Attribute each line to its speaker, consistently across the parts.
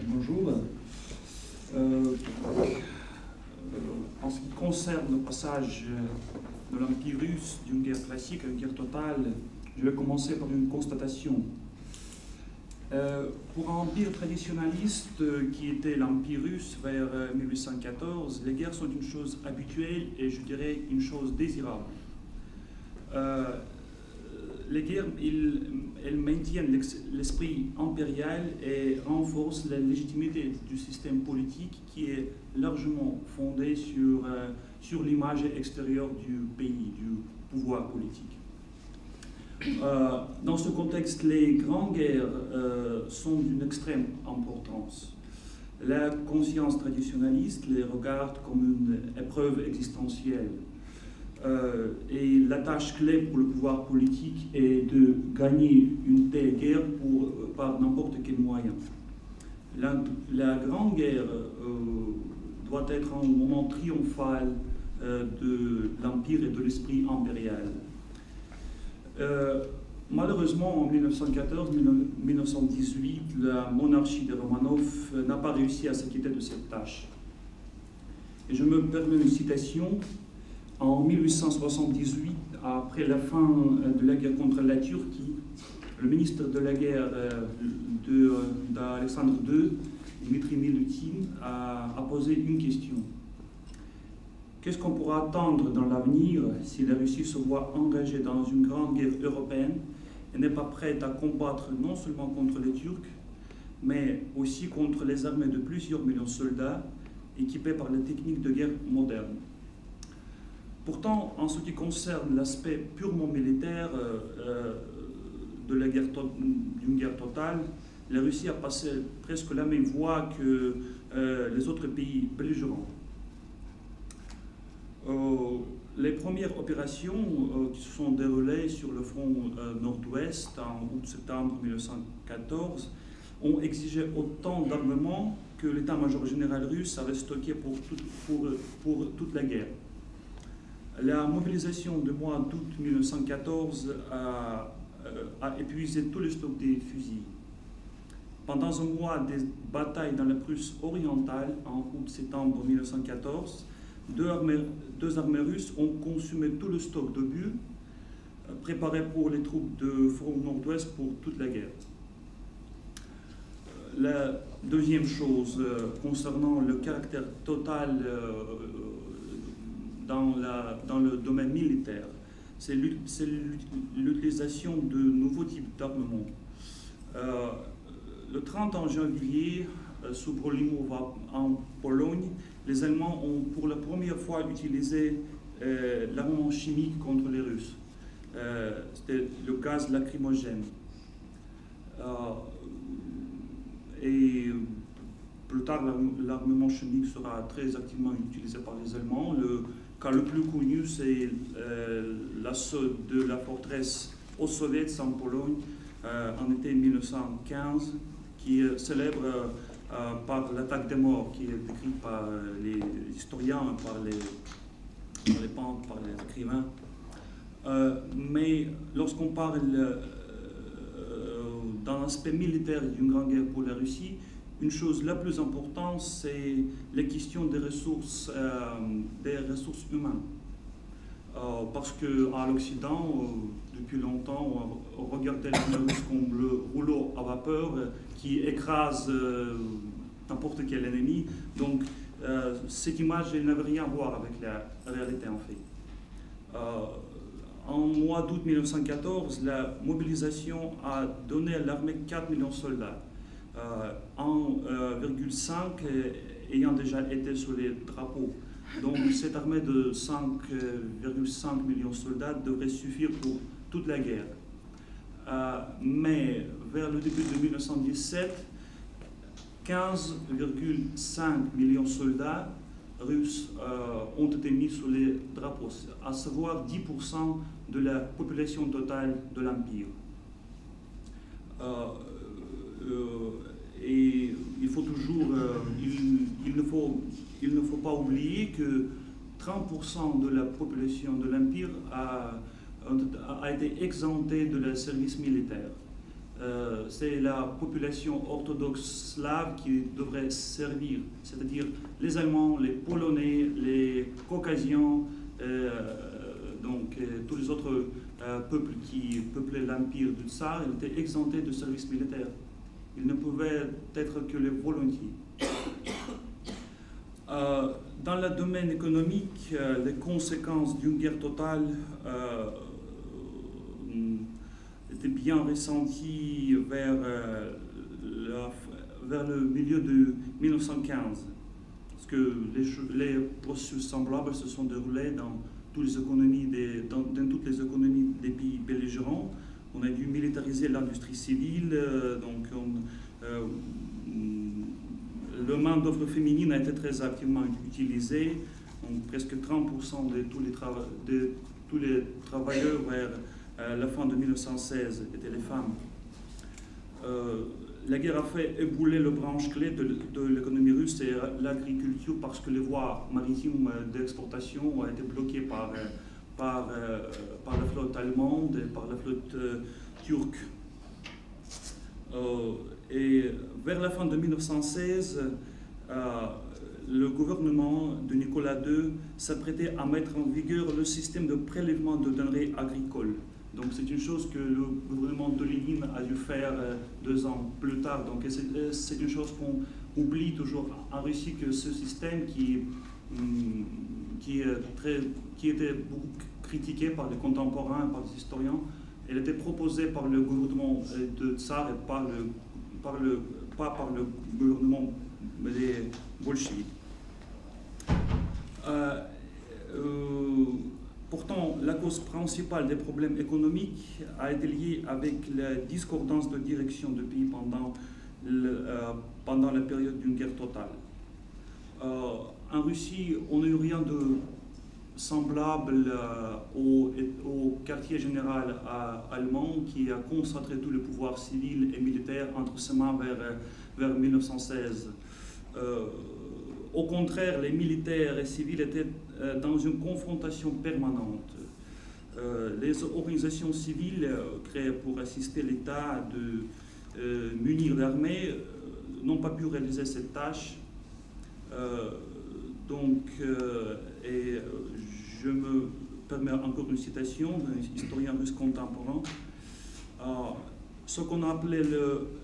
Speaker 1: Bonjour. En ce qui concerne le passage de l'Empire russe d'une guerre classique à une guerre totale, je vais commencer par une constatation. Pour un empire traditionnaliste qui était l'Empire russe vers 1814, les guerres sont une chose habituelle et je dirais une chose désirable. Les guerres, elles maintiennent l'esprit impérial et renforcent la légitimité du système politique qui est largement fondé sur l'image extérieure du pays, du pouvoir politique. Dans ce contexte, les grandes guerres sont d'une extrême importance. La conscience traditionnaliste les regarde comme une épreuve existentielle. Et la tâche clé pour le pouvoir politique est de gagner une telle guerre par n'importe quel moyen. La grande guerre doit être un moment triomphal de l'Empire et de l'esprit impérial. Malheureusement, en 1914-1918, la monarchie de Romanov n'a pas réussi à s'acquitter de cette tâche. Et je me permets une citation. En 1878, après la fin de la guerre contre la Turquie, le ministre de la guerre d'Alexandre II, Dmitri Milutin, a posé une question. Qu'est-ce qu'on pourra attendre dans l'avenir si la Russie se voit engagée dans une grande guerre européenne et n'est pas prête à combattre non seulement contre les Turcs, mais aussi contre les armées de plusieurs millions de soldats équipés par les techniques de guerre modernes? Pourtant, en ce qui concerne l'aspect purement militaire d'une guerre totale, la Russie a passé presque la même voie que les autres pays belligérants. Les premières opérations qui se sont déroulées sur le front nord-ouest en août-septembre 1914 ont exigé autant d'armement que l'état-major général russe avait stocké pour toute la guerre. La mobilisation du mois d'août 1914 a épuisé tous les stocks des fusils. Pendant un mois des batailles dans la Prusse orientale, en août-septembre 1914, deux armées russes ont consumé tout le stock d'obus préparé pour les troupes de front nord-ouest pour toute la guerre. La deuxième chose concernant le caractère total dans le domaine militaire, c'est l'utilisation de nouveaux types d'armements. Le 30 janvier, sous Brolimov en Pologne, les Allemands ont pour la première fois utilisé l'armement chimique contre les Russes. C'était le gaz lacrymogène. Et plus tard, l'armement chimique sera très activement utilisé par les Allemands. Le cas le plus connu, c'est l'assaut de la forteresse Auschwitz en Pologne en été 1915, qui est célèbre par l'attaque des morts, qui est décrite par les historiens, par les peintres, par les écrivains. Mais lorsqu'on parle dans l'aspect militaire d'une grande guerre pour la Russie, une chose la plus importante, c'est la question des ressources humaines. Parce qu'à l'Occident, depuis longtemps, on regardait l'armée russe comme le rouleau à vapeur qui écrase n'importe quel ennemi. Donc, cette image n'avait rien à voir avec la réalité en fait. En mois d'août 1914, la mobilisation a donné à l'armée 4 millions de soldats. 1,5 ayant déjà été sur les drapeaux. Donc cette armée de 5,5 millions de soldats devrait suffire pour toute la guerre. Mais vers le début de 1917, 15,5 millions de soldats russes ont été mis sur les drapeaux, à savoir 10% de la population totale de l'Empire. Et il faut toujours, il ne faut pas oublier que 30% de la population de l'Empire a été exemptée de le service militaire. c'est la population orthodoxe slave qui devrait servir, c'est-à-dire les Allemands, les Polonais, les Caucasiens, tous les autres peuples qui peuplaient l'empire du Tsar, ils étaient exemptés de service militaire. Ils ne pouvaient être que les volontiers. Dans le domaine économique, les conséquences d'une guerre totale étaient bien ressenties vers le milieu de 1915. Parce que les processus semblables se sont déroulés dans toutes les économies des pays belligérants. On a dû militariser l'industrie civile, le main-d'œuvre féminine a été très activement utilisée. Donc, presque 30% de tous les travailleurs vers la fin de 1916 étaient les femmes. La guerre a fait ébouler le branche clé de l'économie russe, c'est l'agriculture, parce que les voies maritimes d'exportation ont été bloquées par la flotte allemande et par la flotte turque. Et vers la fin de 1916, le gouvernement de Nicolas II s'apprêtait à mettre en vigueur le système de prélèvement de denrées agricoles. Donc c'est une chose que le gouvernement de Lénine a dû faire 2 ans plus tard. Donc c'est une chose qu'on oublie toujours en Russie, que ce système qui était beaucoup critiqué par les contemporains, par les historiens, elle était proposée par le gouvernement de Tsar et pas par le gouvernement des bolcheviks. Pourtant, la cause principale des problèmes économiques a été liée avec la discordance de direction du pays pendant la période d'une guerre totale. En Russie, on n'a eu rien de semblable au quartier général allemand qui a concentré tout le pouvoir civil et militaire entre ses mains vers 1916. Au contraire, les militaires et civils étaient dans une confrontation permanente. Les organisations civiles créées pour assister l'État de munir l'armée n'ont pas pu réaliser cette tâche. Je me permets encore une citation d'un historien russe contemporain. Ce qu'on a appelé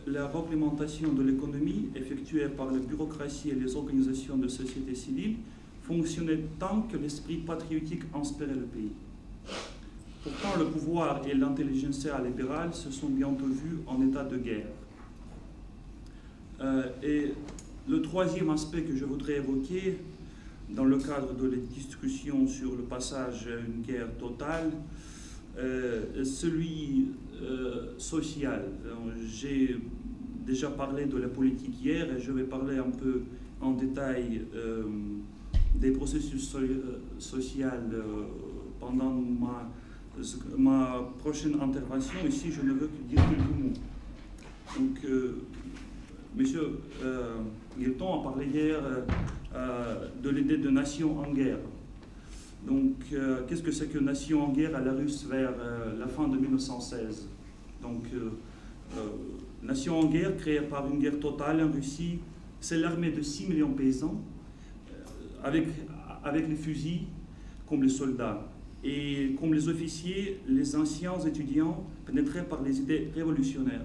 Speaker 1: la réglementation de l'économie, effectuée par la bureaucratie et les organisations de société civile, fonctionnait tant que l'esprit patriotique inspirait le pays. Pourtant, le pouvoir et l'intelligentsia libérale se sont bientôt vus en état de guerre. Et le troisième aspect que je voudrais évoquer, dans le cadre de la discussion sur le passage à une guerre totale, celui social. J'ai déjà parlé de la politique hier et je vais parler un peu en détail des processus sociaux pendant ma prochaine intervention. Ici, je ne veux que dire quelques mots. Donc, Monsieur Guilton a parlé hier de l'idée de nation en guerre. Donc, qu'est-ce que c'est que nation en guerre à la Russe vers la fin de 1916? Donc, nation en guerre créée par une guerre totale en Russie, c'est l'armée de 6 millions de paysans, avec les fusils comme les soldats. Et comme les officiers, les anciens étudiants pénétrés par les idées révolutionnaires.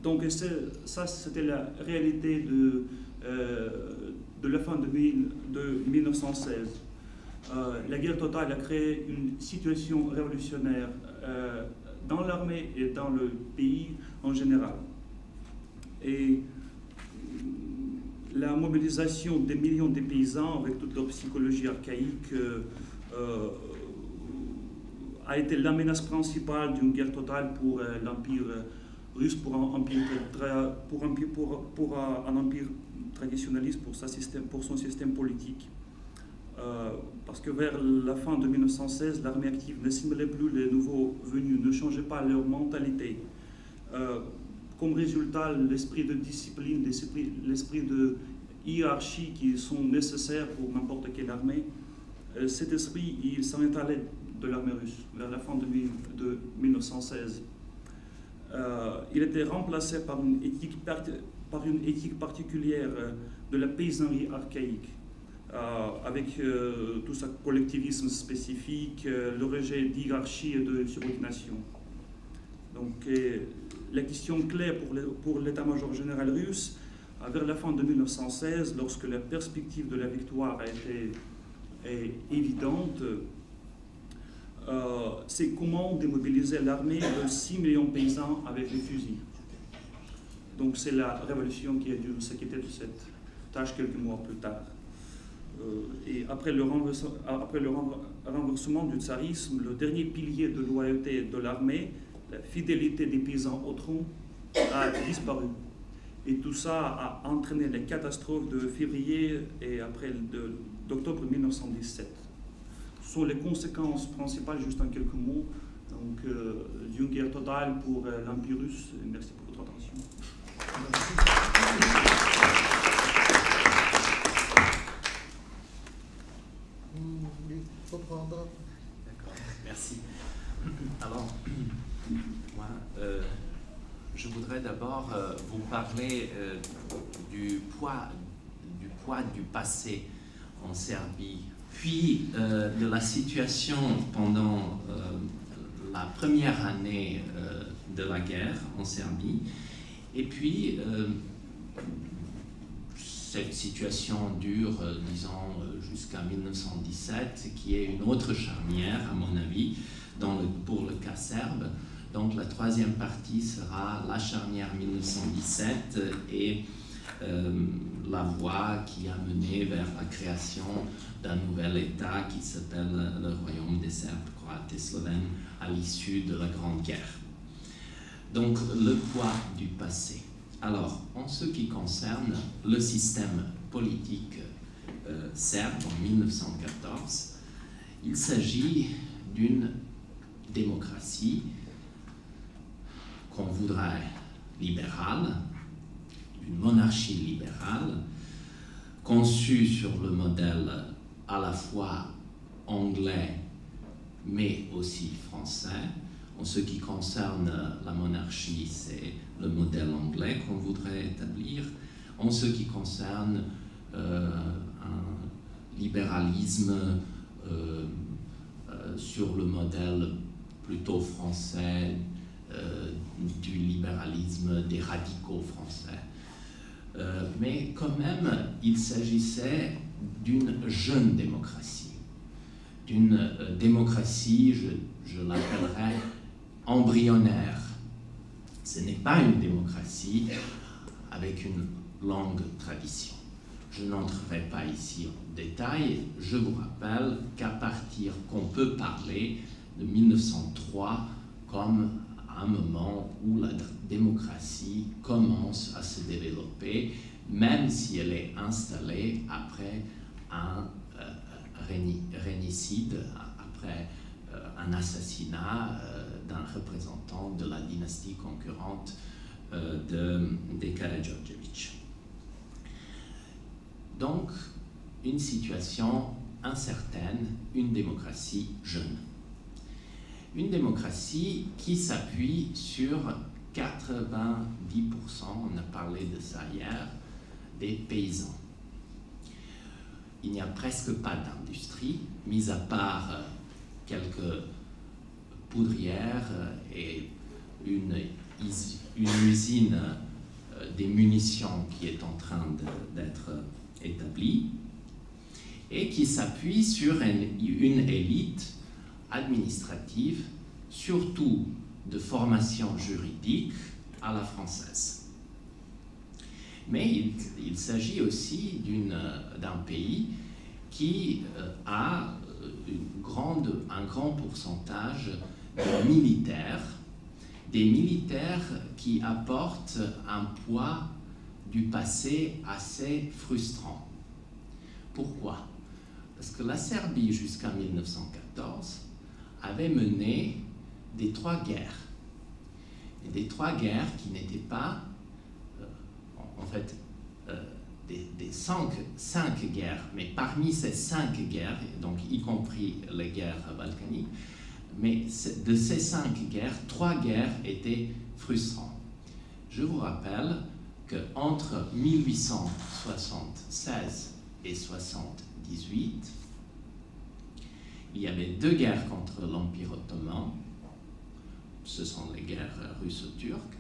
Speaker 1: Donc ça, c'était la réalité de la fin de 1916. La guerre totale a créé une situation révolutionnaire dans l'armée et dans le pays en général. Et la mobilisation des millions de paysans avec toute leur psychologie archaïque a été la menace principale d'une guerre totale pour l'Empire russe, pour un empire traditionnaliste, pour son système politique. Parce que vers la fin de 1916, l'armée active n'assimilait plus les nouveaux venus, ne changeait pas leur mentalité. Comme résultat, l'esprit de discipline, l'esprit de hiérarchie qui sont nécessaires pour n'importe quelle armée, cet esprit, il s'en est allé de l'armée russe vers la fin de 1916. il était remplacé par une éthique particulière de la paysannerie archaïque, avec tout ce collectivisme spécifique, le rejet d'hierarchie et de subordination. Donc, la question clé pour l'état-major général russe, vers la fin de 1916, lorsque la perspective de la victoire est évidente, c'est comment démobiliser l'armée de 6 millions de paysans avec les fusils. Donc c'est la révolution qui a dû s'acquitter de cette tâche quelques mois plus tard. Et après le renversement du tsarisme, le dernier pilier de loyauté de l'armée, la fidélité des paysans au tronc, a disparu. Et tout ça a entraîné les catastrophes de février et après d'octobre 1917. Ce sont les conséquences principales, juste en quelques mots, d'une guerre totale pour l'Empire russe. Merci pour votre attention.
Speaker 2: D'accord, merci. Alors, moi, je voudrais d'abord vous parler du poids du passé en Serbie, puis de la situation pendant la première année de la guerre en Serbie, et puis cette situation dure, disons, jusqu'à 1917, qui est une autre charnière, à mon avis, pour le cas serbe. Donc la troisième partie sera la charnière 1917 et la voie qui a mené vers la création d'un nouvel État qui s'appelle le Royaume des Serbes, Croates et Slovènes à l'issue de la Grande Guerre. Donc le poids du passé. Alors, en ce qui concerne le système politique serbe en 1914, il s'agit d'une démocratie qu'on voudrait libérale, une monarchie libérale, conçue sur le modèle à la fois anglais mais aussi français. En ce qui concerne la monarchie, c'est le modèle anglais qu'on voudrait établir. En ce qui concerne un libéralisme sur le modèle plutôt français, du libéralisme des radicaux français. Mais quand même, il s'agissait d'une jeune démocratie, d'une démocratie, je l'appellerais embryonnaire. Ce n'est pas une démocratie avec une longue tradition. Je n'entrerai pas ici en détail. Je vous rappelle qu'à partir qu'on peut parler de 1903 comme un moment où la démocratie commence à se développer, même si elle est installée après un régnicide, après un assassinat d'un représentant de la dynastie concurrente des Karađorđević. Donc, une situation incertaine, une démocratie jeune. Une démocratie qui s'appuie sur 90%, on a parlé de ça hier, des paysans. Il n'y a presque pas d'industrie, mis à part quelques poudrières et une usine des munitions qui est en train d'être établie, et qui s'appuie sur une élite administrative, surtout de formation juridique à la française. Mais il s'agit aussi d'un pays qui a un grand pourcentage de militaires, des militaires qui apportent un poids du passé assez frustrant. Pourquoi? Parce que la Serbie, jusqu'à 1914, avait mené des trois guerres. Et des trois guerres qui n'étaient pas, en fait, des cinq guerres, mais parmi ces 5 guerres, donc y compris les guerres balkaniques, mais de ces 5 guerres, 3 guerres étaient frustrantes. Je vous rappelle qu'entre 1876 et 1878, il y avait 2 guerres contre l'Empire ottoman. Ce sont les guerres russo-turques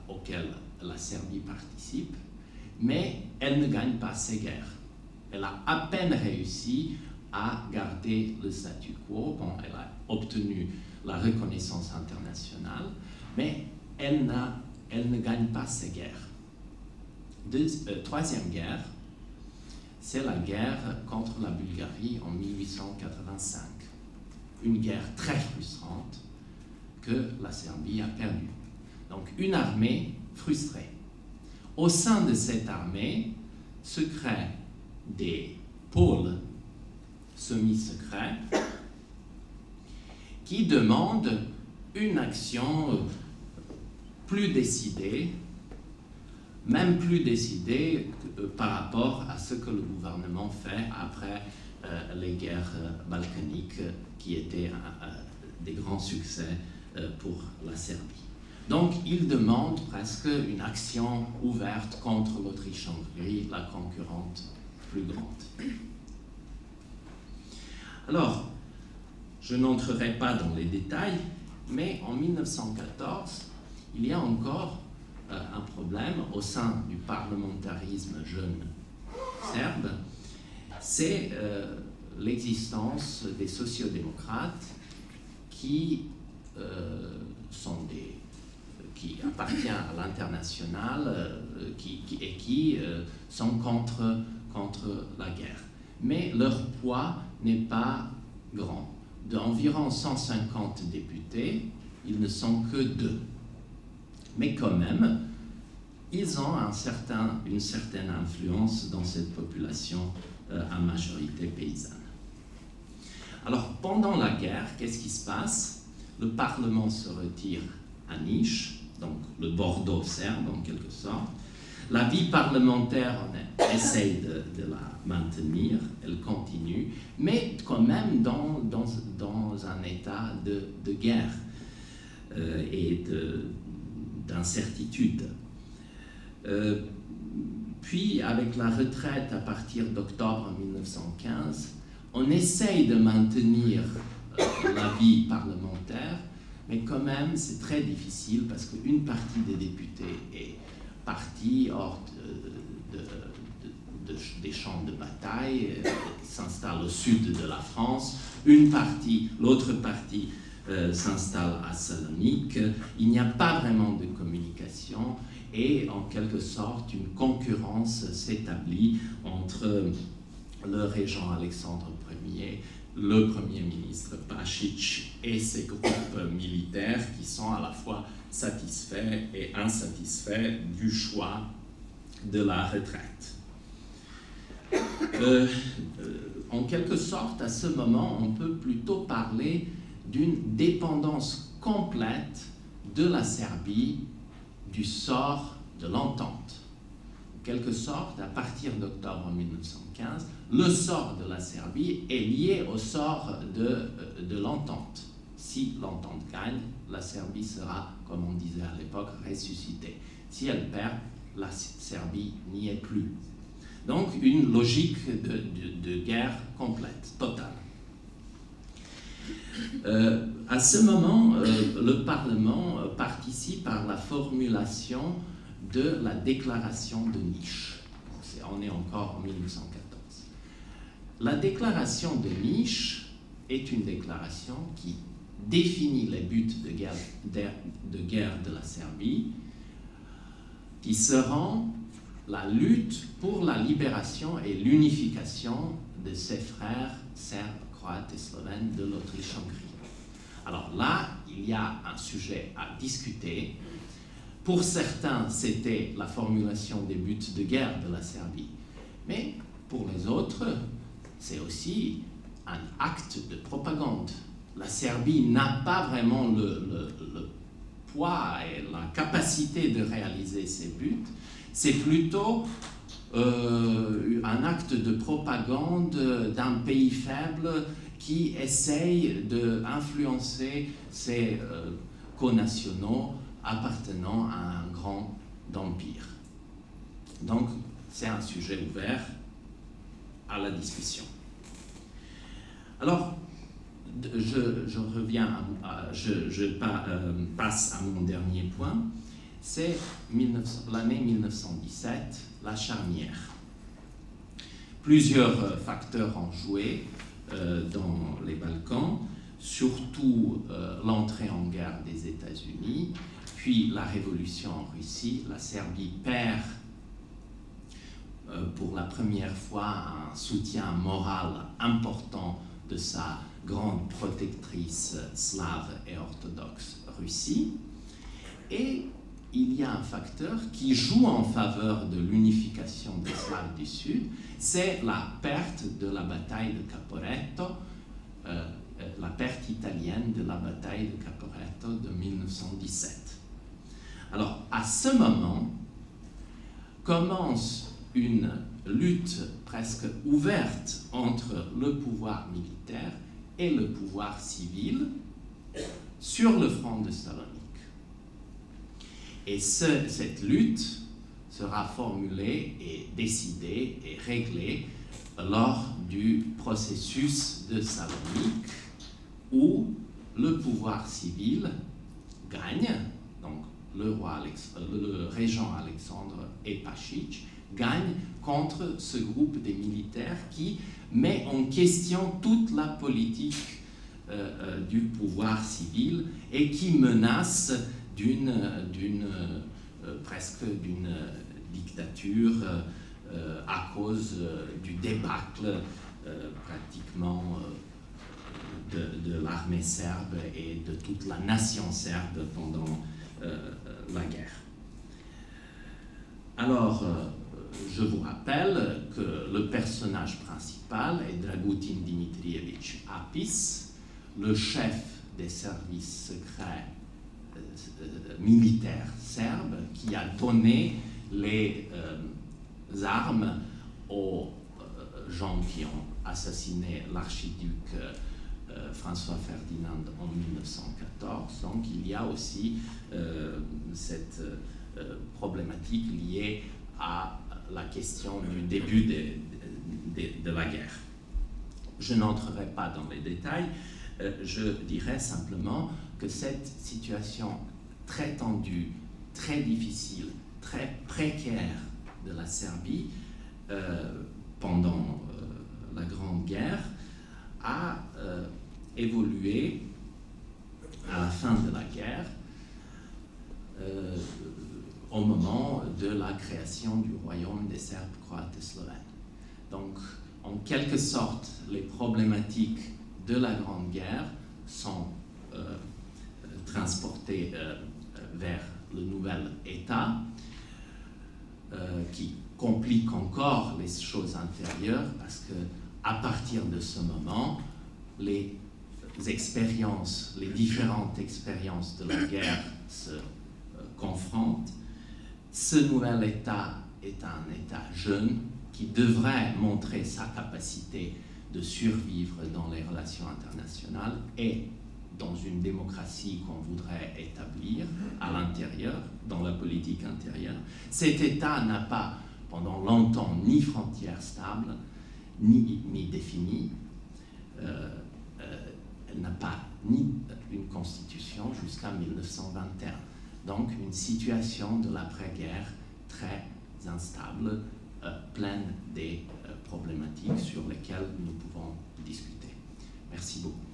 Speaker 2: auxquelles la Serbie participe, mais elle ne gagne pas ces guerres. Elle a à peine réussi à garder le statu quo. Bon, elle a obtenu la reconnaissance internationale, mais elle ne gagne pas ces guerres. Troisième guerre, c'est la guerre contre la Bulgarie en 1885. Une guerre très frustrante que la Serbie a perdue. Donc une armée frustrée. Au sein de cette armée se créent des pôles semi-secrets qui demandent une action plus décidée, même plus décidée par rapport à ce que le gouvernement fait après les guerres balkaniques qui étaient des grands succès pour la Serbie. Donc, il demande presque une action ouverte contre l'Autriche-Hongrie, la concurrente plus grande. Alors, je n'entrerai pas dans les détails, mais en 1914, il y a encore un problème au sein du parlementarisme jeune serbe, c'est l'existence des sociodémocrates qui appartiennent à l'international et qui sont contre la guerre. Mais leur poids n'est pas grand. D'environ 150 députés, ils ne sont que 2. Mais quand même, ils ont une certaine influence dans cette population à majorité paysanne. Alors, pendant la guerre, qu'est-ce qui se passe? Le Parlement se retire à Niš, donc le Bordeaux serbe en quelque sorte. La vie parlementaire, on essaye de la maintenir, elle continue, mais quand même dans un état de guerre et d'incertitude. Puis, avec la retraite à partir d'octobre 1915, on essaye de maintenir la vie parlementaire, mais quand même, c'est très difficile parce qu'une partie des députés est partie hors des champs de bataille, s'installe au sud de la France. L'autre partie s'installe à Salonique. Il n'y a pas vraiment de communication et en quelque sorte une concurrence s'établit entre le régent Alexandre Ier, le Premier ministre Pašić et ses groupes militaires qui sont à la fois satisfaits et insatisfaits du choix de la retraite. En quelque sorte, à ce moment, on peut plutôt parler d'une dépendance complète de la Serbie du sort de l'entente. En quelque sorte, à partir d'octobre 1915, le sort de la Serbie est lié au sort de l'entente. Si l'entente gagne, la Serbie sera, comme on disait à l'époque, ressuscitée. Si elle perd, la Serbie n'y est plus. Donc, une logique de guerre complète, totale. À ce moment, le Parlement participe à la formulation de la déclaration de Niš. On est encore en 1914. La déclaration de Niš est une déclaration qui définit les buts de guerre de la Serbie, qui seront la lutte pour la libération et l'unification de ses frères serbes, croates et slovènes de l'Autriche-Hongrie. Alors là, il y a un sujet à discuter. Pour certains, c'était la formulation des buts de guerre de la Serbie. Mais pour les autres, c'est aussi un acte de propagande. La Serbie n'a pas vraiment le poids et la capacité de réaliser ses buts. C'est plutôt un acte de propagande d'un pays faible qui essaye d'influencer ces co-nationaux appartenant à un grand empire. Donc, c'est un sujet ouvert à la discussion. Alors, je reviens, passe à mon dernier point, c'est l'année 1917, la charnière. Plusieurs facteurs ont joué dans les Balkans, surtout l'entrée en guerre des États-Unis, puis la révolution en Russie. La Serbie perd pour la première fois un soutien moral important de sa grande protectrice slave et orthodoxe Russie. Et il y a un facteur qui joue en faveur de l'unification des Slaves du Sud, c'est la perte de la bataille de Caporetto, la perte italienne de la bataille de Caporetto de 1917. Alors, à ce moment, commence une lutte presque ouverte entre le pouvoir militaire et le pouvoir civil sur le front de Salonique. Et cette lutte sera formulée et décidée et réglée lors du processus de Salonique, où le pouvoir civil gagne, donc le régent Alexandre Epašić gagne contre ce groupe des militaires qui met en question toute la politique du pouvoir civil et qui menace presque d'une dictature à cause du débâcle pratiquement de l'armée serbe et de toute la nation serbe pendant la guerre. Alors, je vous rappelle que le personnage principal est Dragutin Dimitrievich Apis, le chef des services secrets militaires serbes, qui a donné les armes aux gens qui ont assassiné l'archiduc François Ferdinand en 1914. Donc il y a aussi cette problématique liée à la question du début de la guerre. Je n'entrerai pas dans les détails, je dirais simplement que cette situation très tendue, très difficile, très précaire de la Serbie pendant la Grande Guerre a évolué à la fin de la guerre au moment de la création du royaume des Serbes, Croates et Slovènes. Donc, en quelque sorte, les problématiques de la Grande Guerre sont transportées vers le nouvel État, qui complique encore les choses intérieures, parce que à partir de ce moment, les différentes expériences de la guerre se confrontent. Ce nouvel État est un État jeune qui devrait montrer sa capacité de survivre dans les relations internationales et dans une démocratie qu'on voudrait établir à l'intérieur, dans la politique intérieure. Cet État n'a pas, pendant longtemps, ni frontières stables, ni définies. Elle n'a pas ni une constitution jusqu'à 1921. Donc une situation de l'après-guerre très instable, pleine des problématiques sur lesquelles nous pouvons discuter. Merci beaucoup.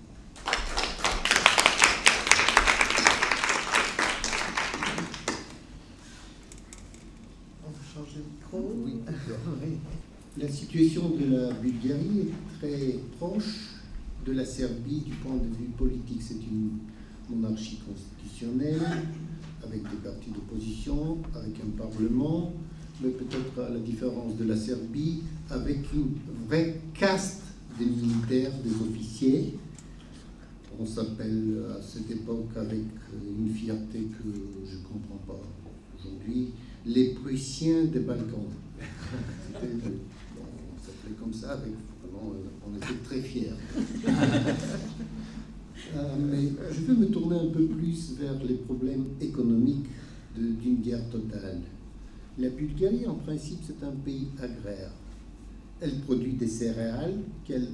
Speaker 3: On peut changer de micro. Oui. La situation de la Bulgarie est très proche de la Serbie du point de vue politique. C'est une monarchie constitutionnelle avec des partis d'opposition, avec un parlement, mais peut-être à la différence de la Serbie, avec une vraie caste des militaires, des officiers. On s'appelle à cette époque, avec une fierté que je ne comprends pas aujourd'hui, les Prussiens des Balkans. On s'appelait comme ça, avec vraiment, on était très fiers. Mais je veux me tourner un peu plus vers les problèmes économiques d'une guerre totale. La Bulgarie, en principe, c'est un pays agraire. Elle produit des céréales qu'elle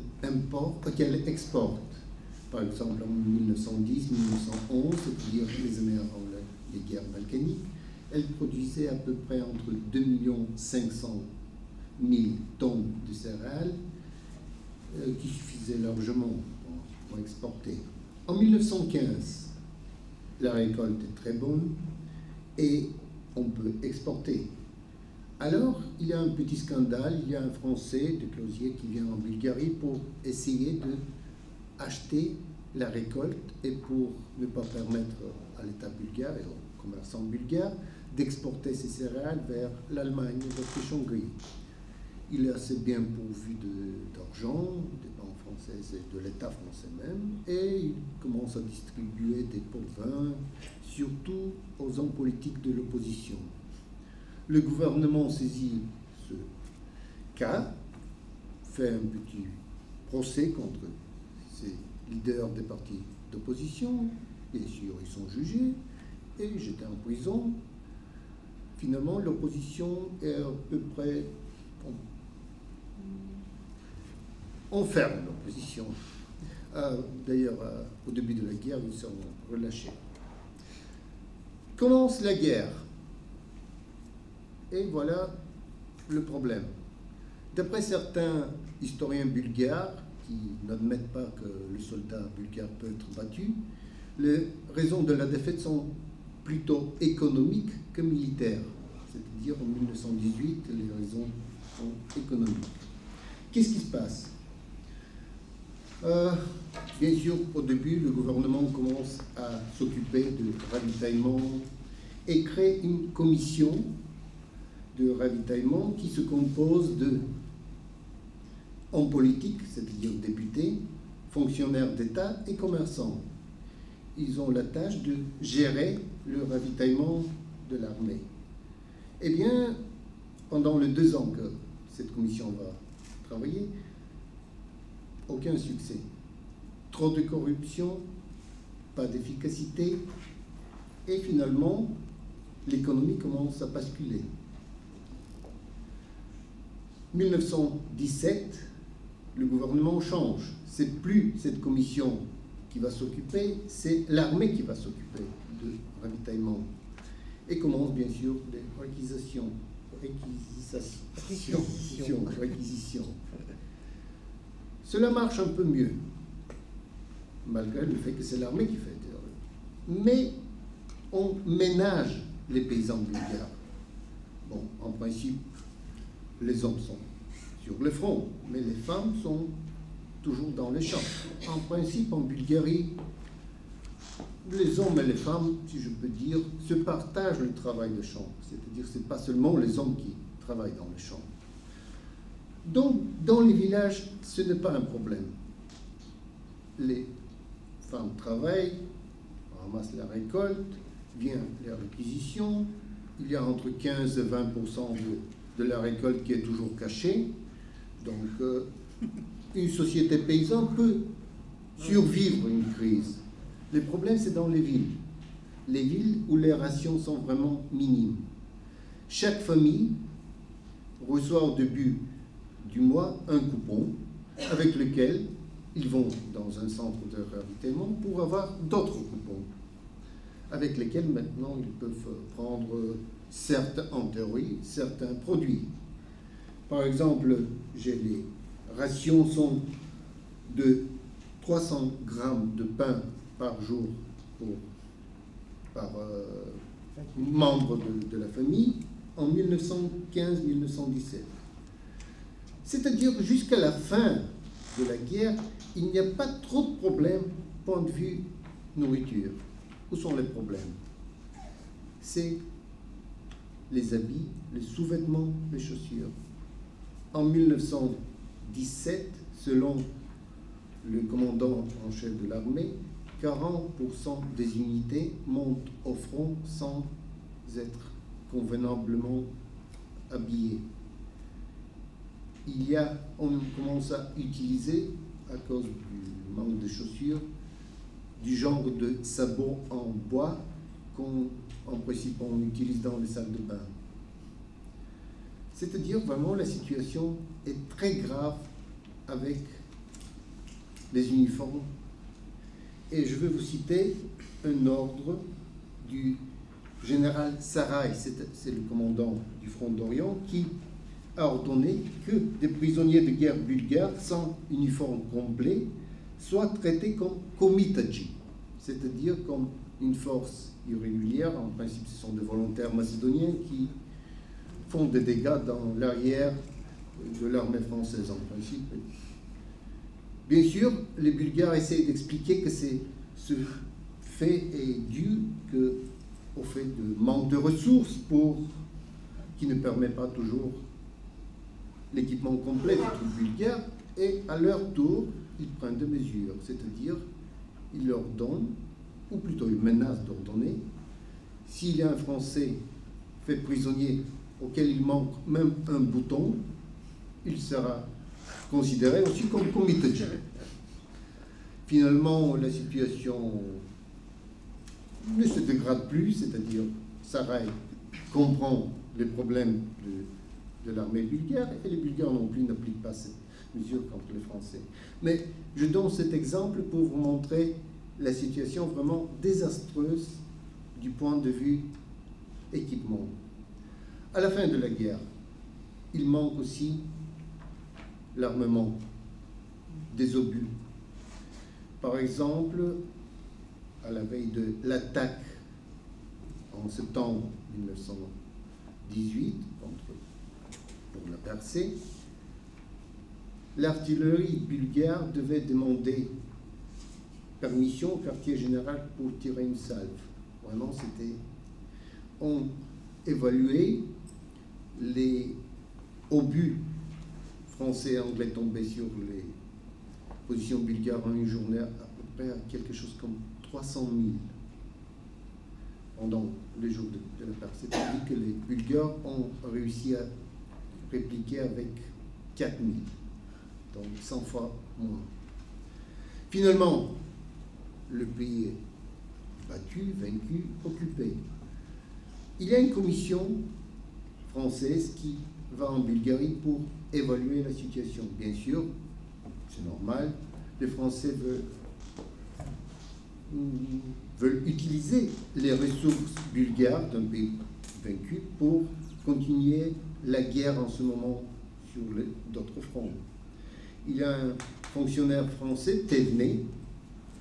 Speaker 3: exporte. Par exemple, en 1910-1911, c'est-à-dire les années avant les guerres balkaniques, elle produisait à peu près entre 2 500 000 tonnes de céréales qui suffisaient largement pour exporter. En 1915, la récolte est très bonne et on peut exporter. Alors, il y a un petit scandale, il y a un Français de Closier qui vient en Bulgarie pour essayer d'acheter la récolte et pour ne pas permettre à l'État bulgare et aux commerçants bulgares d'exporter ces céréales vers l'Allemagne, l'Autriche-Hongrie. Il est assez bien pourvu d'argent, des banques françaises et de l'État français même, et il commence à distribuer des pots de vin, surtout aux hommes politiques de l'opposition. Le gouvernement saisit ce cas, fait un petit procès contre ces leaders des partis d'opposition. Bien sûr, ils sont jugés et jetés en prison. Finalement, l'opposition est à peu près... On ferme l'opposition. D'ailleurs, au début de la guerre, ils sont relâchés. Commence la guerre. Et voilà le problème. D'après certains historiens bulgares, qui n'admettent pas que le soldat bulgare peut être battu, les raisons de la défaite sont plutôt économiques que militaires. C'est-à-dire, en 1918, les raisons sont économiques. Qu'est-ce qui se passe? Bien sûr, au début, le gouvernement commence à s'occuper de ravitaillement et crée une commission de ravitaillement qui se compose de hommes politiques, c'est-à-dire députés, fonctionnaires d'État et commerçants. Ils ont la tâche de gérer le ravitaillement de l'armée. Eh bien, pendant les 2 ans que cette commission va travailler, aucun succès. Trop de corruption, pas d'efficacité, et finalement, l'économie commence à basculer. 1917, le gouvernement change. C'est plus cette commission qui va s'occuper, c'est l'armée qui va s'occuper de ravitaillement. Et commencent bien sûr les réquisitions. Cela marche un peu mieux, malgré le fait que c'est l'armée qui fait. Mais on ménage les paysans bulgares. Bon, en principe, les hommes sont sur le front, mais les femmes sont toujours dans les champs. En principe, en Bulgarie, les hommes et les femmes, si je peux dire, se partagent le travail de champ. C'est-à-dire que ce n'est pas seulement les hommes qui travaillent dans les champs. Donc, dans les villages, ce n'est pas un problème. Les femmes travaillent, ramassent la récolte, vient la réquisition. Il y a entre 15 et 20% de la récolte qui est toujours cachée. Donc, une société paysanne peut survivre à une crise. Le problème, c'est dans les villes. Les villes où les rations sont vraiment minimes. Chaque famille reçoit au début du mois un coupon avec lequel ils vont dans un centre de ravitaillement pour avoir d'autres coupons avec lesquels maintenant ils peuvent prendre, certes en théorie, certains produits. Par exemple, les rations sont de 300 grammes de pain par jour par membre de la famille en 1915-1917. C'est-à-dire jusqu'à la fin de la guerre, il n'y a pas trop de problèmes point de vue nourriture. Où sont les problèmes? C'est les habits, les sous-vêtements, les chaussures. En 1917, selon le commandant en chef de l'armée, 40% des unités montent au front sans être convenablement habillées. on commence à utiliser, à cause du manque de chaussures, du genre de sabots en bois qu'en principe on utilise dans les salles de bain. C'est-à-dire vraiment la situation est très grave avec les uniformes. Et je vais vous citer un ordre du général Sarraï, c'est le commandant du front d'Orient, qui a ordonné que des prisonniers de guerre bulgares sans uniforme complet soient traités comme komitaji, c'est-à-dire comme une force irrégulière. En principe, ce sont des volontaires macédoniens qui font des dégâts dans l'arrière de l'armée française, en principe. Bien sûr, les Bulgares essayent d'expliquer que ce fait est dû au fait de manque de ressources qui ne permet pas toujours l'équipement complet des troupes bulgares, et à leur tour, ils prennent des mesures, c'est-à-dire ils leur donnent, ou plutôt ils menacent d'ordonner, s'il y a un Français fait prisonnier auquel il manque même un bouton, il sera considéré aussi comme komitaji. Finalement, la situation ne se dégrade plus, c'est-à-dire Sarraï comprend les problèmes de l'armée bulgare, et les Bulgares non plus n'appliquent pas cette mesure contre les Français. Mais je donne cet exemple pour vous montrer la situation vraiment désastreuse du point de vue équipement. À la fin de la guerre, il manque aussi l'armement, des obus. Par exemple, à la veille de l'attaque en septembre 1918 pour la Persée, l'artillerie bulgare devait demander permission au quartier général pour tirer une salve. Vraiment, on évaluait les obus français et anglais tombés sur les positions bulgares en une journée à peu près à quelque chose comme 300 000 pendant les jours de la Persée. C'est-à-dire que les Bulgares ont réussi à répliquer avec 4 000, donc 100 fois moins. Finalement, le pays est battu, vaincu, occupé. Il y a une commission française qui va en Bulgarie pour évaluer la situation. Bien sûr, c'est normal, les Français veulent utiliser les ressources bulgares d'un pays vaincu pour continuer la guerre en ce moment sur d'autres fronts. Il y a un fonctionnaire français, Thévenet,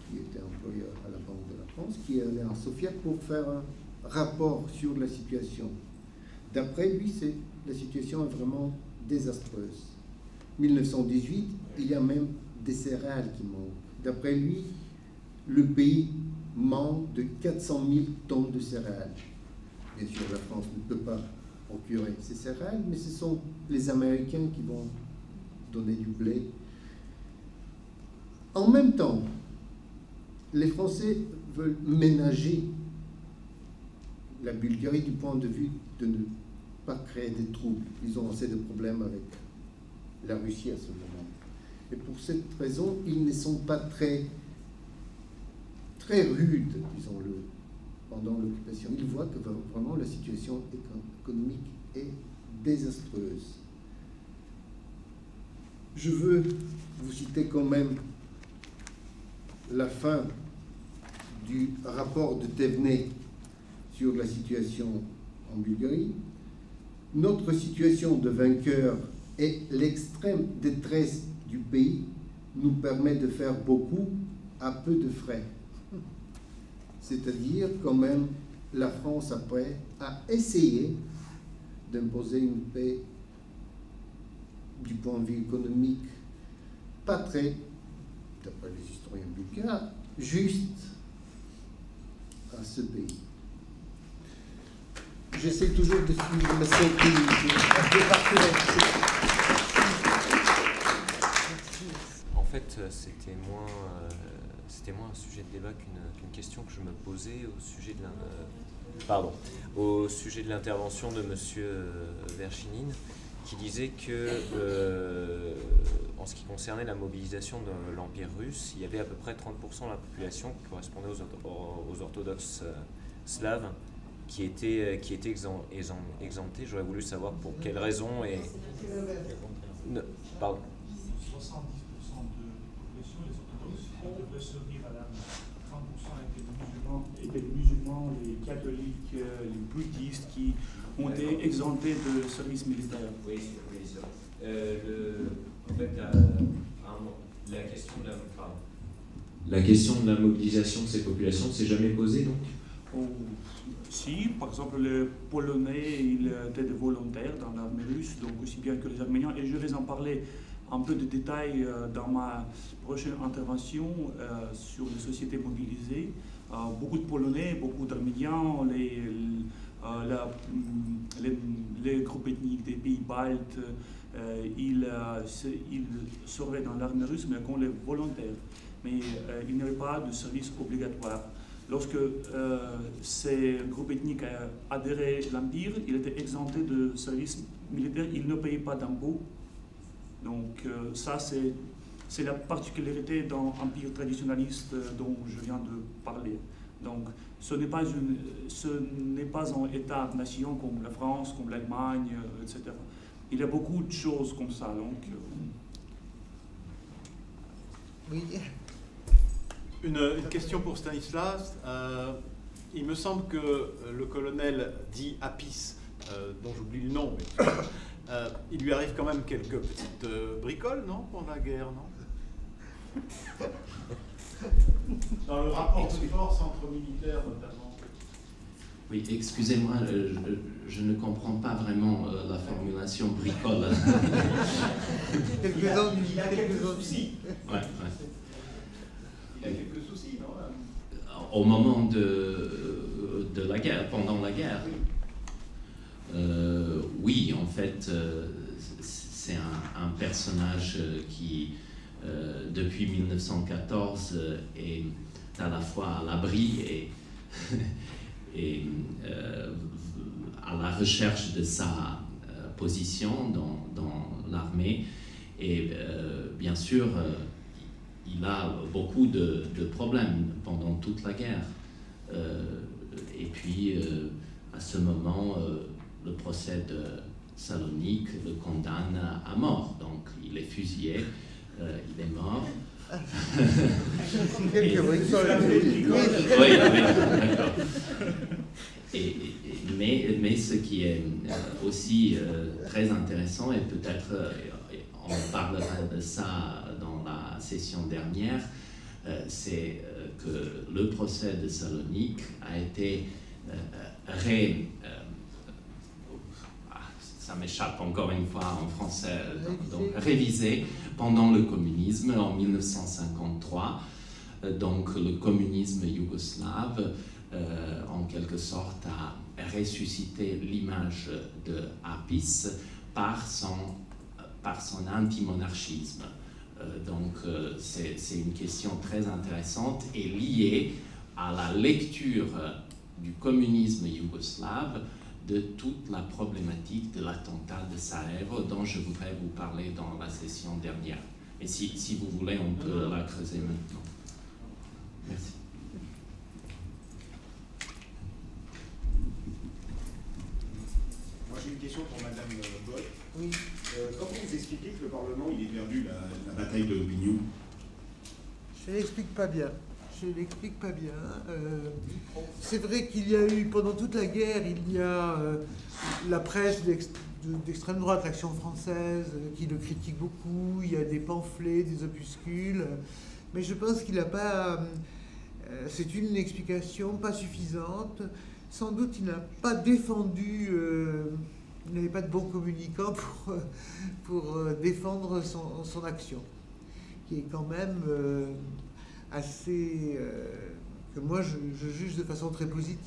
Speaker 3: qui était employé à la Banque de la France, qui est allé en Sofia pour faire un rapport sur la situation. D'après lui, la situation est vraiment désastreuse. 1918, il y a même des céréales qui manquent. D'après lui, le pays manque de 400 000 tonnes de céréales. Bien sûr, la France ne peut pas procurer ces céréales, mais ce sont les Américains qui vont donner du blé. En même temps, les Français veulent ménager la Bulgarie du point de vue de ne pas créer des troubles. Ils ont assez de problèmes avec la Russie à ce moment. Et pour cette raison, ils ne sont pas très rudes, disons-le, pendant l'occupation. Ils voient que vraiment la situation économique est désastreuse. Je veux vous citer quand même la fin du rapport de Thévenet sur la situation en Bulgarie. Notre situation de vainqueur et l'extrême détresse du pays nous permet de faire beaucoup à peu de frais. C'est-à-dire quand même la France après a essayé d'imposer une paix du point de vue économique pas très, d'après les historiens bulgares, juste à ce pays. J'essaie toujours de suivre le
Speaker 4: En fait, c'était moins un sujet de débat qu'une question que je me posais au sujet de l'intervention de M. Verchinine, qui disait que, en ce qui concernait la mobilisation de l'Empire russe, il y avait à peu près 30% de la population qui correspondait aux orthodoxes slaves qui étaient exemptés. J'aurais voulu savoir pour quelles raisons et... Pardon.
Speaker 5: 70% de population, les orthodoxes, devraient se rire à l'armée. 30% étaient les musulmans, les catholiques, les bouddhistes qui ont été exemptés de service militaire.
Speaker 4: Oui, sûr. En fait, la question de la mobilisation de ces populations ne s'est jamais posée, donc?
Speaker 1: Si, par exemple, les Polonais, ils étaient des volontaires dans l'armée russe, donc aussi bien que les Arméniens, et je vais en parler un peu de détails dans ma prochaine intervention sur les sociétés mobilisées. Beaucoup de Polonais, beaucoup d'Arméniens, les groupes ethniques des pays baltes, ils seraient dans l'armée russe, mais comme les volontaires. Mais il n'y avait pas de service obligatoire. Lorsque ces groupes ethniques adhéraient à l'Empire, ils étaient exemptés de service militaire, ils ne payaient pas d'impôts. Donc ça, c'est la particularité dans l'Empire traditionnaliste dont je viens de parler. Donc ce n'est pas un État-nation comme la France, comme l'Allemagne, etc. Il y a beaucoup de choses comme ça. Donc,
Speaker 3: Oui.
Speaker 6: Une question pour Stanislas. Il me semble que le colonel dit Apis, dont j'oublie le nom, mais il lui arrive quand même quelques petites bricoles, non, pendant la guerre, non? Dans le rapport de force entre militaires, notamment.
Speaker 2: Oui, excusez-moi, je ne comprends pas vraiment la formulation bricole.
Speaker 3: Il a quelques soucis.
Speaker 2: Ouais.
Speaker 6: Il a quelques soucis, non?
Speaker 2: Au moment de la guerre, pendant la guerre. Oui, en fait, c'est un personnage qui, depuis 1914, est à la fois à l'abri et à la recherche de sa position dans l'armée. Et bien sûr, il a beaucoup de problèmes pendant toute la guerre. Et puis, à ce moment, le procès de Salonique le condamne à mort. Donc, il est fusillé, il est mort. Oui, d'accord. Mais ce qui est aussi très intéressant, et peut-être on parlera de ça dans la session dernière, c'est que le procès de Salonique a été ça m'échappe encore une fois en français, donc révisé pendant le communisme en 1953. Donc le communisme yougoslave, en quelque sorte, a ressuscité l'image de Apis par son antimonarchisme. Donc c'est une question très intéressante et liée à la lecture du communisme yougoslave de toute la problématique de l'attentat de Sarajevo dont je voudrais vous parler dans la session dernière. Et si vous voulez, on peut la creuser maintenant. Merci.
Speaker 7: Moi j'ai une question pour Madame Bolt.
Speaker 3: Oui.
Speaker 7: Comment vous expliquez que le Parlement il ait perdu la bataille de Bignou?
Speaker 8: Je ne l'explique pas bien. C'est vrai qu'il y a eu, pendant toute la guerre, il y a la presse d'extrême droite, l'Action française, qui le critique beaucoup. Il y a des pamphlets, des opuscules. Mais je pense qu'il n'a pas... c'est une explication pas suffisante. Sans doute, il n'a pas défendu... il n'avait pas de bons communicants pour défendre son action, qui est quand même... assez que moi je juge de façon très positive.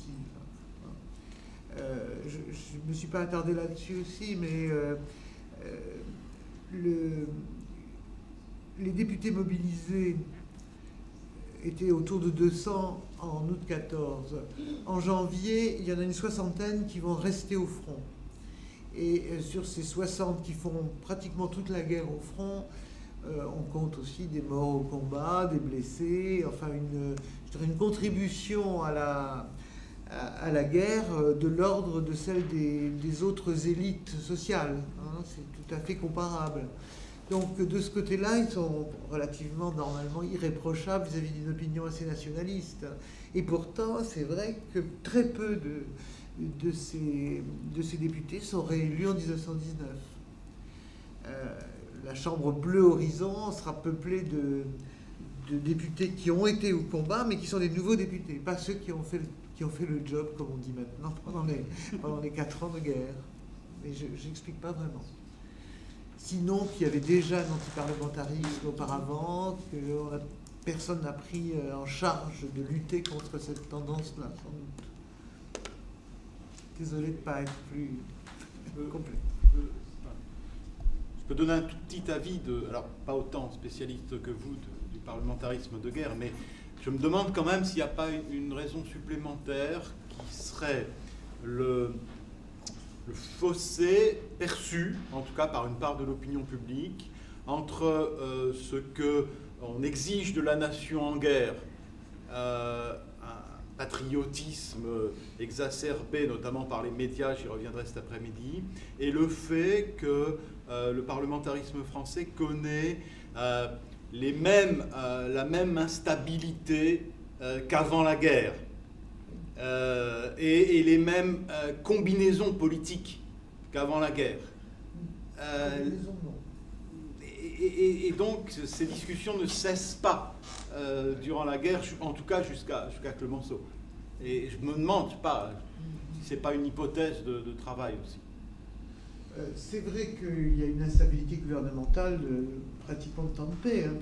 Speaker 8: Je ne me suis pas attardé là-dessus aussi, mais les députés mobilisés étaient autour de 200 en août 14. En janvier, il y en a une soixantaine qui vont rester au front. Et sur ces 60 qui font pratiquement toute la guerre au front, on compte aussi des morts au combat, des blessés, enfin je dirais une contribution à la guerre de l'ordre de celle des autres élites sociales. Hein, c'est tout à fait comparable. Donc de ce côté-là, ils sont relativement normalement irréprochables vis-à-vis d'une opinion assez nationaliste. Et pourtant, c'est vrai que très peu de ces députés sont réélus en 1919. La Chambre bleue Horizon sera peuplée de députés qui ont été au combat, mais qui sont des nouveaux députés, pas ceux qui ont fait le job, comme on dit maintenant, pendant les 4 ans de guerre. Mais je n'explique pas vraiment. Sinon, qu'il y avait déjà un antiparlementarisme auparavant, que personne n'a pris en charge de lutter contre cette tendance-là, sans doute. Désolé de ne pas être plus complet.
Speaker 6: Je peux donner un tout petit avis, alors pas autant spécialiste que vous du parlementarisme de guerre, mais je me demande quand même s'il n'y a pas une raison supplémentaire qui serait le fossé perçu, en tout cas par une part de l'opinion publique, entre ce qu'on exige de la nation en guerre, un patriotisme exacerbé, notamment par les médias, j'y reviendrai cet après-midi, et le fait que le parlementarisme français connaît la même instabilité qu'avant la guerre. Et les mêmes combinaisons politiques qu'avant la guerre. Et donc, ces discussions ne cessent pas durant la guerre, en tout cas jusqu'à Clemenceau. Et je me demande si ce n'est pas une hypothèse de travail aussi.
Speaker 8: C'est vrai qu'il y a une instabilité gouvernementale pratiquement de temps de paix, hein,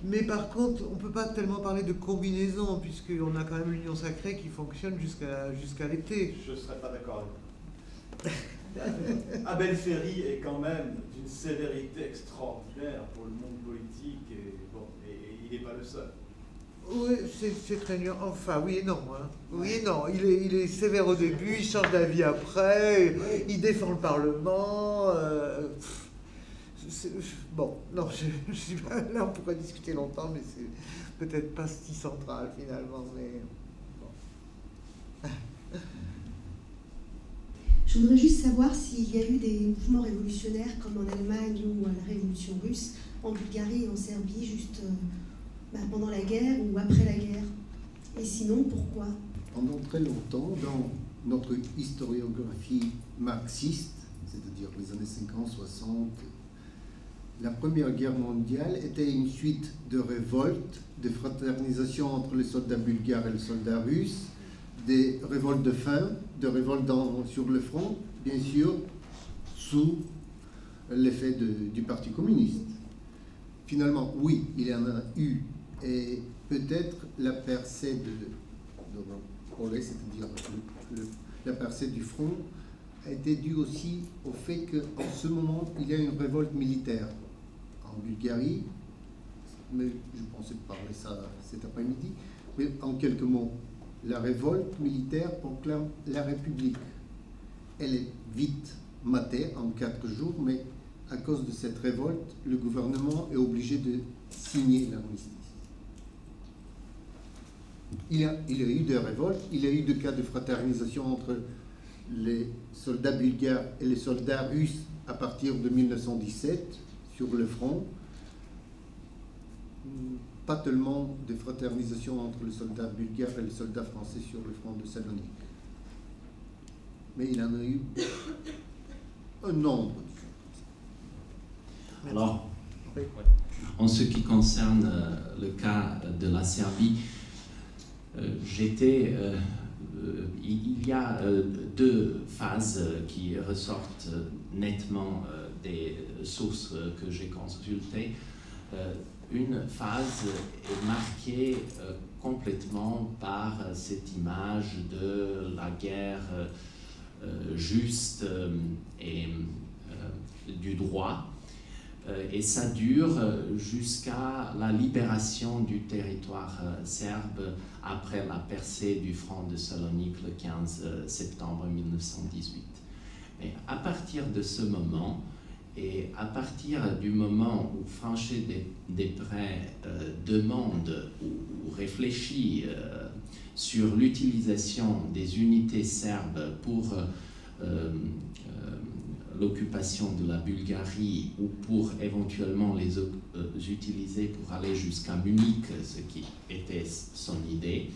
Speaker 8: mais par contre, on ne peut pas tellement parler de combinaison, puisqu'on a quand même l'union sacrée qui fonctionne jusqu'à l'été.
Speaker 7: Je ne serais pas d'accord avec vous. Abel Ferry est quand même d'une sévérité extraordinaire pour le monde politique, et il n'est pas le seul.
Speaker 8: Oui, c'est très dur. Enfin, oui et non. Hein. Oui et non. Il est sévère au début, il change d'avis après, il défend le Parlement. Bon, non, je suis pas là, on pourrait discuter longtemps, mais c'est peut-être pas si central finalement. Mais bon.
Speaker 9: Je voudrais juste savoir s'il y a eu des mouvements révolutionnaires comme en Allemagne ou à la Révolution russe, en Bulgarie et en Serbie, juste pendant la guerre ou après la guerre. Et sinon, pourquoi?
Speaker 3: Pendant très longtemps, dans notre historiographie marxiste, c'est-à-dire les années 50-60, la Première Guerre mondiale était une suite de révoltes, de fraternisation entre les soldats bulgares et les soldats russes, des révoltes de faim, de révoltes sur le front, bien sûr, sous l'effet du Parti communiste. Finalement, oui, il y en a eu, et peut-être la percée c'est-à-dire la percée du front, a été due aussi au fait qu'en ce moment, il y a une révolte militaire en Bulgarie, mais je pensais parler ça cet après-midi, mais en quelques mots, la révolte militaire proclame la République. Elle est vite matée en 4 jours, mais à cause de cette révolte, le gouvernement est obligé de signer l'armistice. Il y a eu des révoltes, il y a eu des cas de fraternisation entre les soldats bulgares et les soldats russes à partir de 1917 sur le front. Pas tellement de fraternisation entre les soldats bulgares et les soldats français sur le front de Salonique. Mais il en a eu un nombre.
Speaker 2: Alors, en ce qui concerne le cas de la Serbie, il y a 2 phases qui ressortent nettement des sources que j'ai consultées. Une phase est marquée complètement par cette image de la guerre juste et du droit. Et ça dure jusqu'à la libération du territoire serbe après la percée du front de Salonique le 15 septembre 1918. Mais à partir de ce moment, et à partir du moment où Franchet Desprez demande ou réfléchit sur l'utilisation des unités serbes pour l'occupation de la Bulgarie ou pour éventuellement les utiliser pour aller jusqu'à Munich, ce qui était son idée,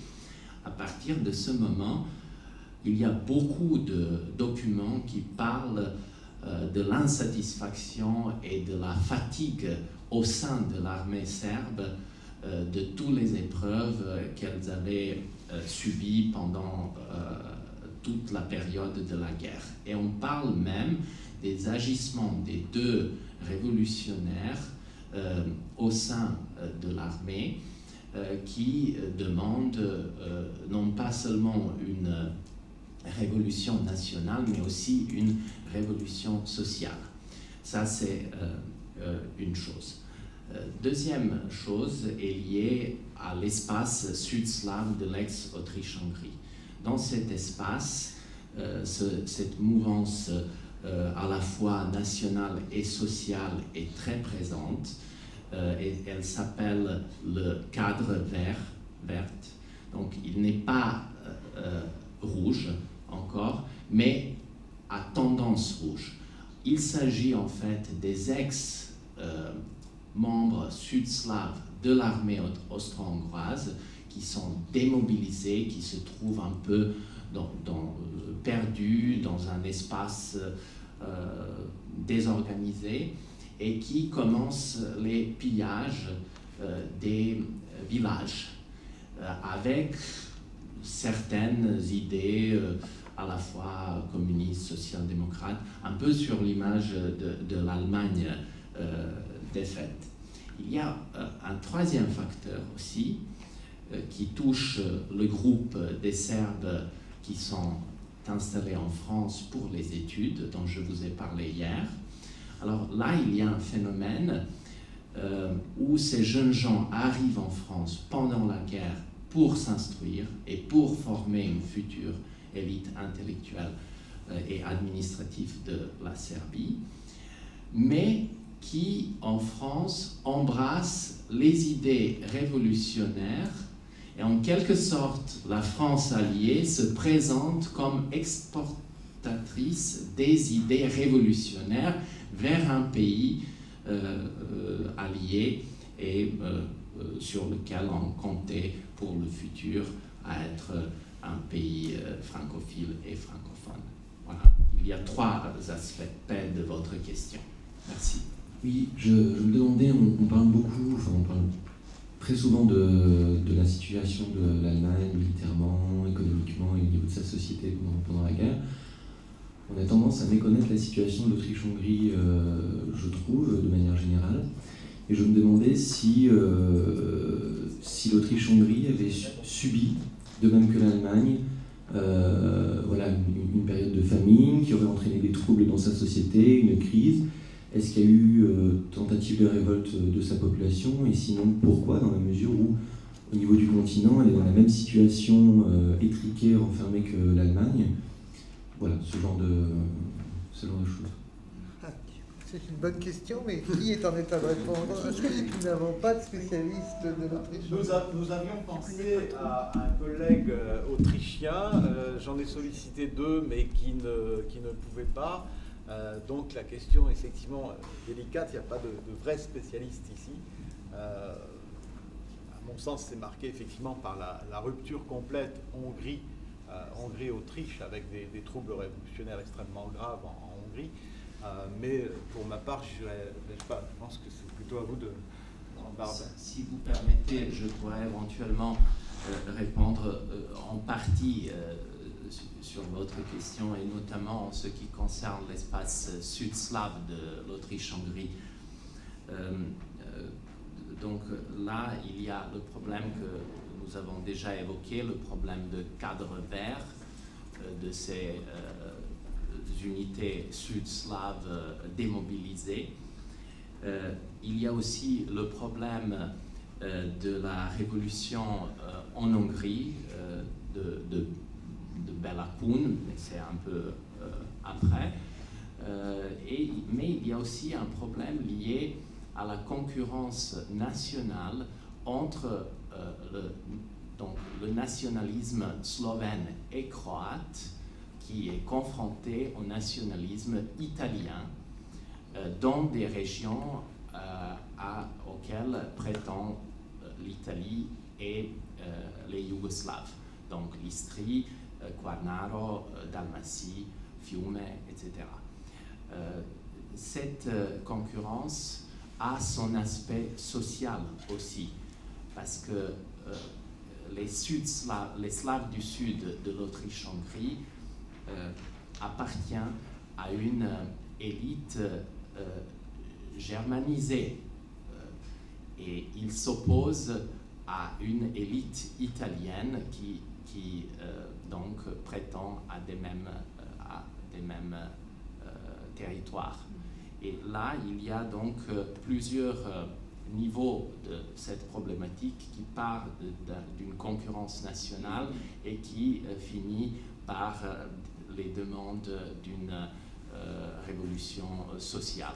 Speaker 2: à partir de ce moment, il y a beaucoup de documents qui parlent de l'insatisfaction et de la fatigue au sein de l'armée serbe de toutes les épreuves qu'elles avaient subies pendant toute la période de la guerre. Et on parle même des agissements des deux révolutionnaires au sein de l'armée qui demandent non pas seulement une révolution nationale, mais aussi une révolution sociale. Ça, c'est une chose. Deuxième chose est liée à l'espace sud-slave de l'ex-Autriche-Hongrie. Dans cet espace, cette mouvance à la fois nationale et sociale est très présente. Et elle s'appelle le cadre vert. Donc, il n'est pas rouge encore, mais à tendance rouge. Il s'agit en fait des ex-membres sud-slaves de l'armée austro-hongroise qui sont démobilisés, qui se trouvent un peu perdus dans un espace désorganisé et qui commencent les pillages des villages avec certaines idées à la fois communistes, social-démocrates, un peu sur l'image de l'Allemagne défaite. Il y a un troisième facteur aussi qui touche le groupe des Serbes qui sont installés en France pour les études, dont je vous ai parlé hier. Alors là, il y a un phénomène où ces jeunes gens arrivent en France pendant la guerre pour s'instruire et pour former une future élite intellectuelle et administrative de la Serbie, mais qui, en France, embrassent les idées révolutionnaires et en quelque sorte, la France alliée se présente comme exportatrice des idées révolutionnaires vers un pays allié et sur lequel on comptait pour le futur à être un pays francophile et francophone. Voilà, il y a trois aspects de votre question. Merci.
Speaker 10: Oui, je me demandais, on parle beaucoup, enfin on parle très souvent de la situation de l'Allemagne militairement, économiquement et au niveau de sa société pendant la guerre. On a tendance à méconnaître la situation de l'Autriche-Hongrie, je trouve, de manière générale. Et je me demandais si l'Autriche-Hongrie avait subi, de même que l'Allemagne, voilà, une période de famine qui aurait entraîné des troubles dans sa société, une crise. Est-ce qu'il y a eu tentative de révolte de sa population? Et sinon, pourquoi, dans la mesure où, au niveau du continent, elle est dans la même situation étriquée, renfermée que l'Allemagne? Voilà, ce genre de choses.
Speaker 8: C'est une bonne question, mais qui est en état de répondre? Nous n'avons pas de spécialiste de l'Autriche.
Speaker 6: Nous avions pensé à un collègue autrichien, j'en ai sollicité deux, mais qui ne pouvaient pas. Donc la question est effectivement délicate, il n'y a pas de vrai spécialiste ici. À mon sens, c'est marqué effectivement par la rupture complète Hongrie-Autriche, avec des troubles révolutionnaires extrêmement graves en Hongrie. Mais pour ma part, je pense que c'est plutôt à vous de...
Speaker 2: Si vous permettez, je pourrais éventuellement répondre en partie sur votre question, et notamment en ce qui concerne l'espace sud-slave de l'Autriche-Hongrie. Donc là, il y a le problème que nous avons déjà évoqué, le problème de cadre vert de ces unités sud-slaves démobilisées. Il y a aussi le problème de la révolution en Hongrie, de Béla Kun, mais c'est un peu après. mais il y a aussi un problème lié à la concurrence nationale entre le nationalisme slovène et croate, qui est confronté au nationalisme italien dans des régions auxquelles prétend l'Italie et les Yougoslaves, donc l'Istrie, Quarnaro, Dalmatie, Fiume, etc. Cette concurrence a son aspect social aussi, parce que les Slaves du sud de l'Autriche-Hongrie appartiennent à une élite germanisée et ils s'opposent à une élite italienne qui donc prétend à des mêmes territoires. Et là, il y a donc plusieurs niveaux de cette problématique qui part d'une concurrence nationale et qui finit par les demandes d'une révolution sociale.